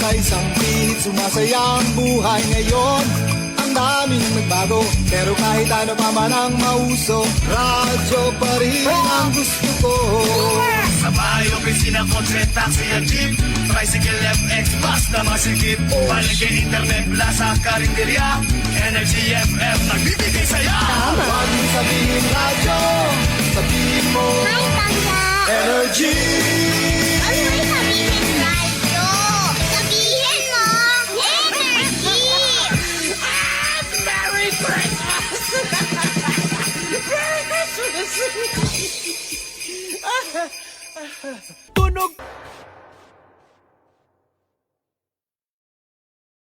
sa isang beat, sumasaya ang buhay ngayon. Ang daming nagbago, pero kahit ano pa man ang mauso, radyo pa rin ang gusto ko. Sa bahay, opisina, kotse, taxi at jeep, tricycle, FX, bus na masikip, palengke, internet, plaza, karinderya, Energy FM, nagbibigay saya. Huwag mong sabihin radyo, sabihin mo Hi, Tanda! Energy. Huwag mo sabihin radyo! Sabihin mo, energy! Merry Christmas! Tunog